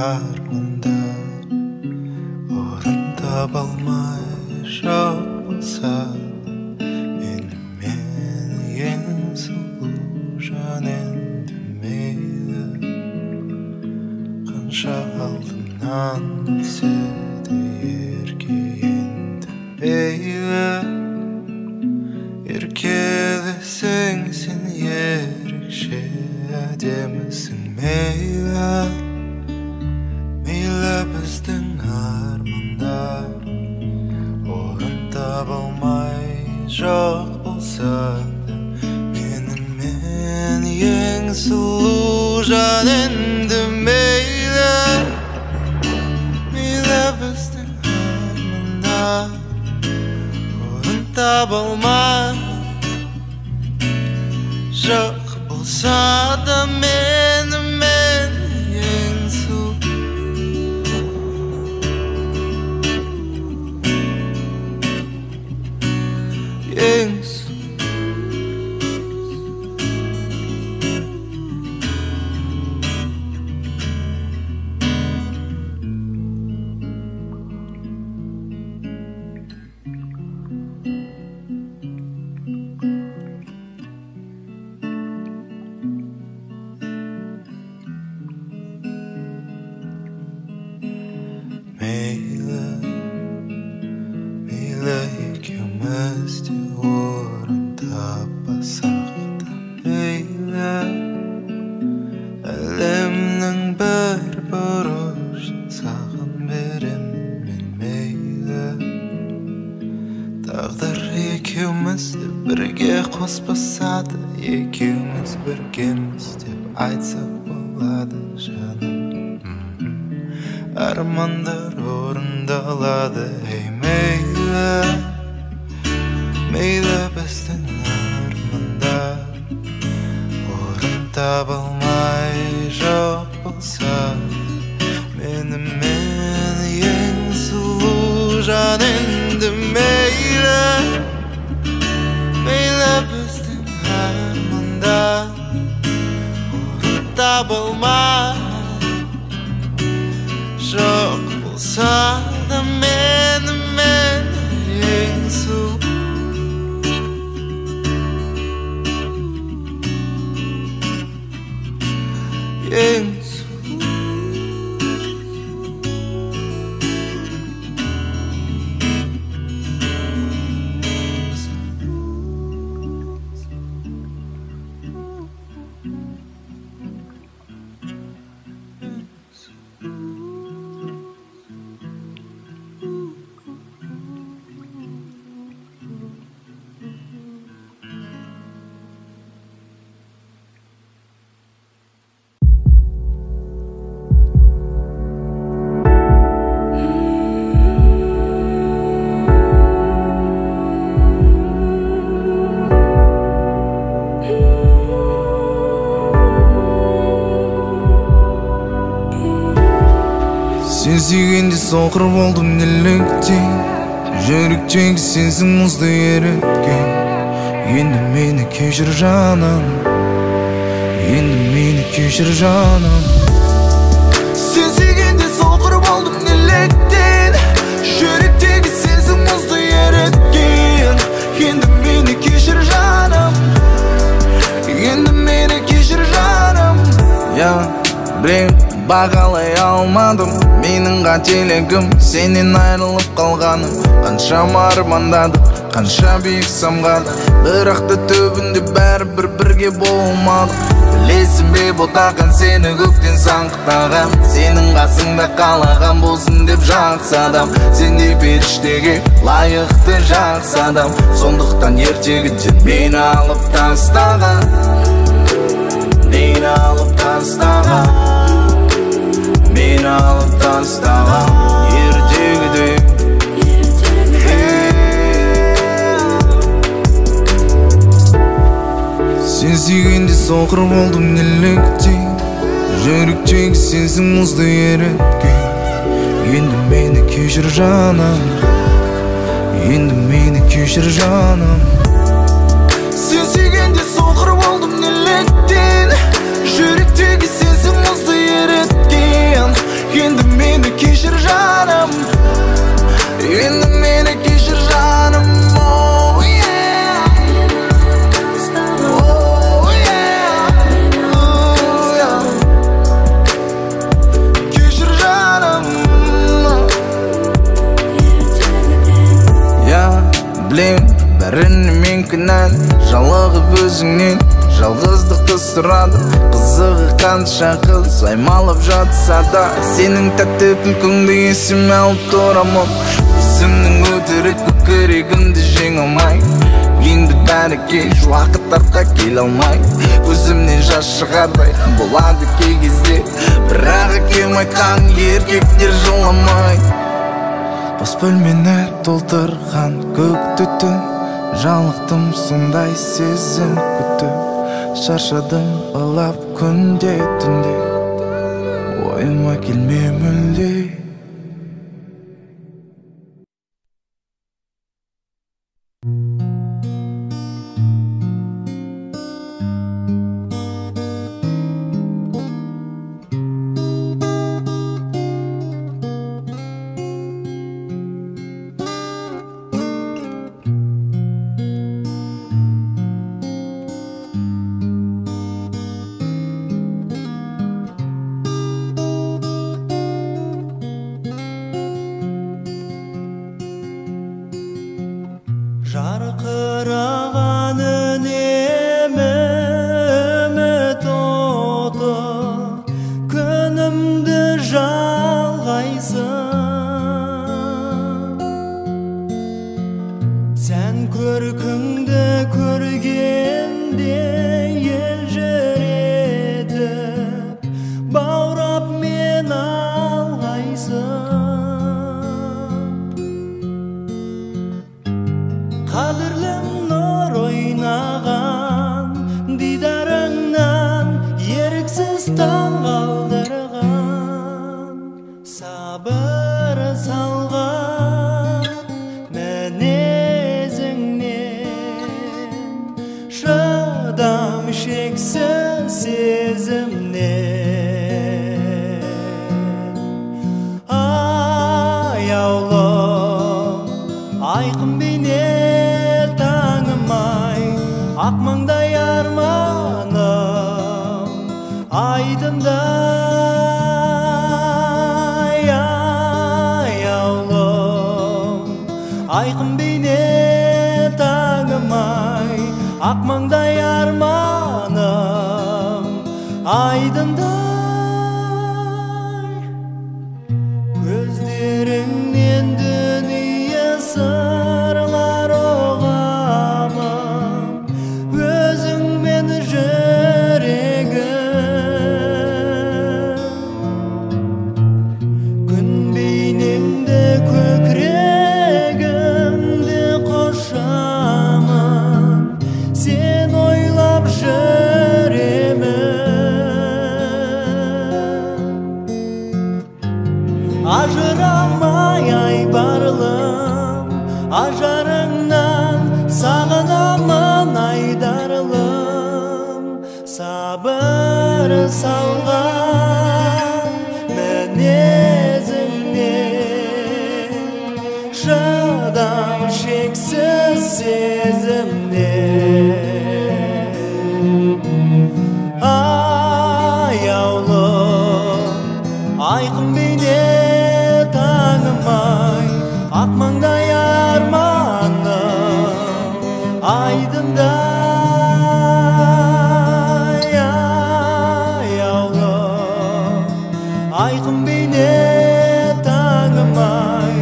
armanda orun taба алмай жоқ болса мен ең сұлу жан енді мейлі қанша алдымнан өтсе де ерке енді мейлі еркелесең сен ерекше әдемісің мейлі біздің армандар орын таба алмай жоқ болса да менімен ең сұлу жан енді мейлі біздің армандар орын таба алмай жоқ болса да менімен ең сұлу мейлі екеуміз де орын таппасақ та мейлі әлемнің бір бұрышын саған беремін мен мейлі тағдыр екеумізді бірге қоспаса да екеуміз біргеміз деп айтсақ болады жаным армандар орындалады ей мейлі біздің армандар орын таба алмай жоқ болса менімен ең сұлу жан енді мейлі біздің армандар орын таба алмай жоқ болса да менімен ең сұлу ең Сен сүйгенде соқыр болдым неліктен жүректегі сезім мұзды еріткен енді мені кешір жаным енді мені кешір жаным Сен сүйгенде соқыр болдым неліктен жүректегі сезім мұзды еріткен енді мені кешір жаным енді мені кешір жаным білем бағалай алмадым менің қателігім сенен айырылып қалғаным қаншама армандадық қанша биік самғадық бірақ та түбінде бәрібір бірге болмадық білесің бе ботақан сені көктен саңғытаған сенің қасыңда қалаған болсын деп жақсы адам сендей періштеге лайықты жақсы адам сондықтан ертегіден мені алып тастаған мені алып тастаған мені алып тастаған ертегідей Сен сүйгенде соқыр болдым неліктен жүректегі сезім мұзды еріткен енді мені кешір жаным енді мені кешір жаным Сен сүйгенде соқыр болдым неліктен жүректегі сезім мұзды еріткен Endi meni kechir жаным, endi meni kechir жаным. Oh yeah, oh yeah, oh yeah. Kechir жаным. Ya bilем, бәріне мен кінәлі, жалығып өзіңнен жалғыздықты сұрады. Қызығы қанша қыз аймалып жатса да, сенің тәтті күлкіңді есіме алып тұрамын. Өзімнің өтірік көкірегімді жеңе алмай, енді бәрі кеш, уақыт артқа келе алмай. Өзімнен жас шығардай болады кей кезде, бірақ әкем айтқан еркектер жыламай. Бос бөлмені толтырған көк түтін, жалықтым сондай сезім күтіп. Шаршадым ылап күнде түнде, ойыма келме мүлде. Жарқыраған үнемі үміт оты, күнімді жалғайсың. Сән көркіңді көргенде ел жүретіп, баурап мен алғайсың. Қадірлім нұр ойнаған дидарыңнан еріксіз таң қалдырған, сабыр салған мінезіңнен, шыдам шексіз сезімнен. Аяулым айқын бейнет таңымай, ақ маңдай арманым айдындай. Аяулым айқын бейнет таңымай, ақ маңдай арманым айдындай. Көздеріңнен дүние сырлар оғамын, өзің мен жүрегім. Күн бейнеңді көкірегімді қошамын, сен ойлап жүремін. Ажырамай айбарлым, ажарыңнан сағынамын айдарлым. Сабыр салған мінезіңнен, шыдам шексіз сезімнен. Аяулым айқын бейнет таңымай, ақ маңдай арманым айдындай. Аяулым айқын бейнет таңымай,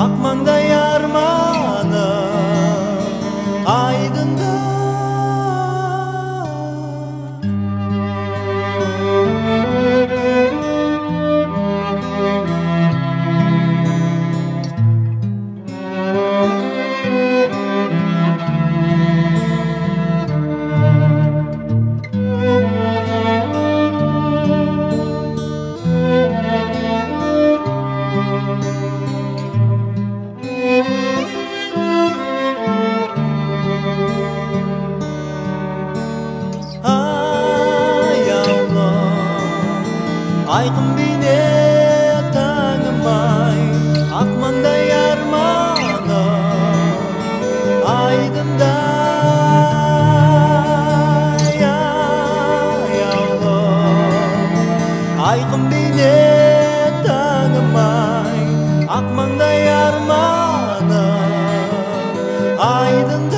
ақ маңдай арманым айдындай. aydında Ayqın beni tanımay Akmanda yarmanı Aydınday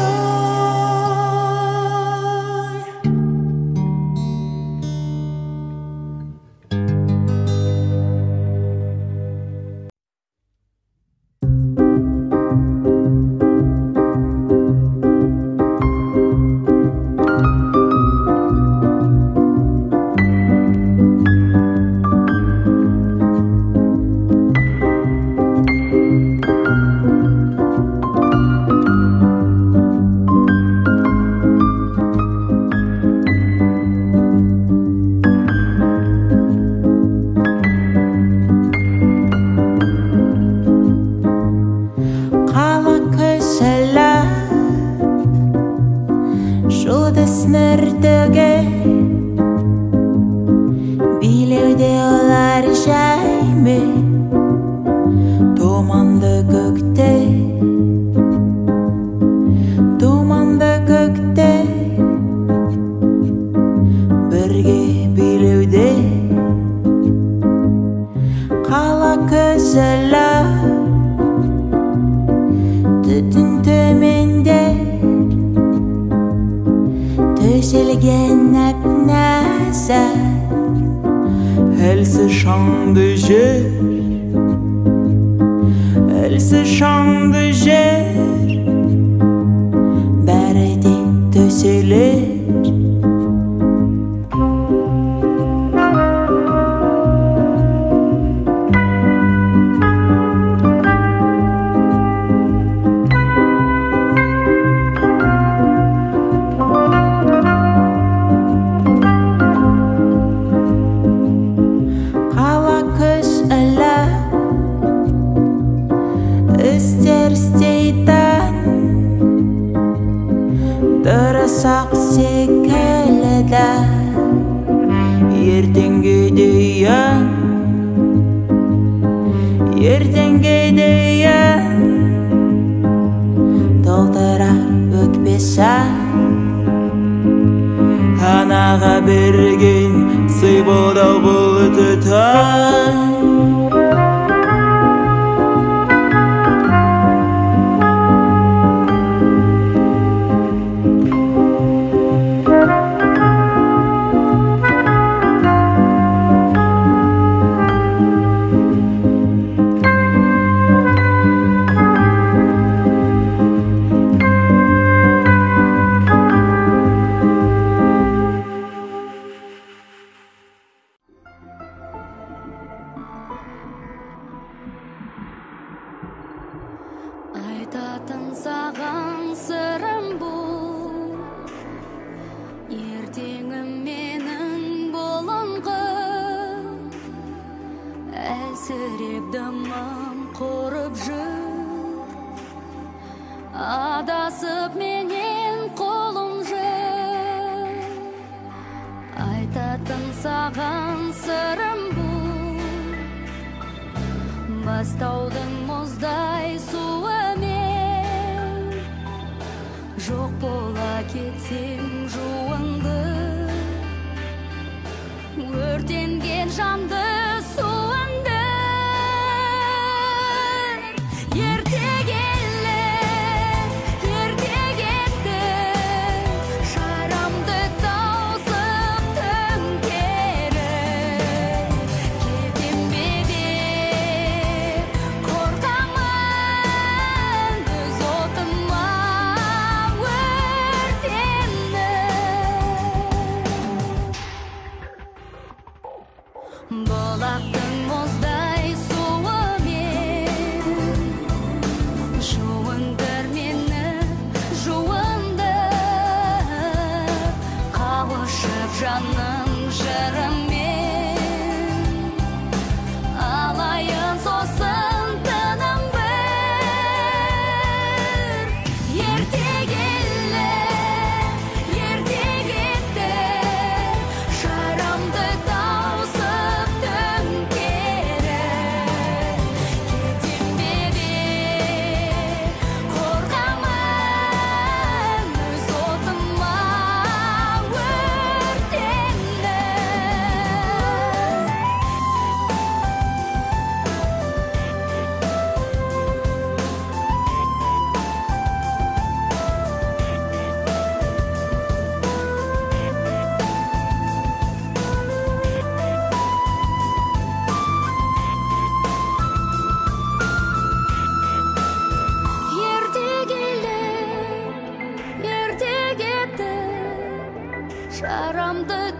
жарамды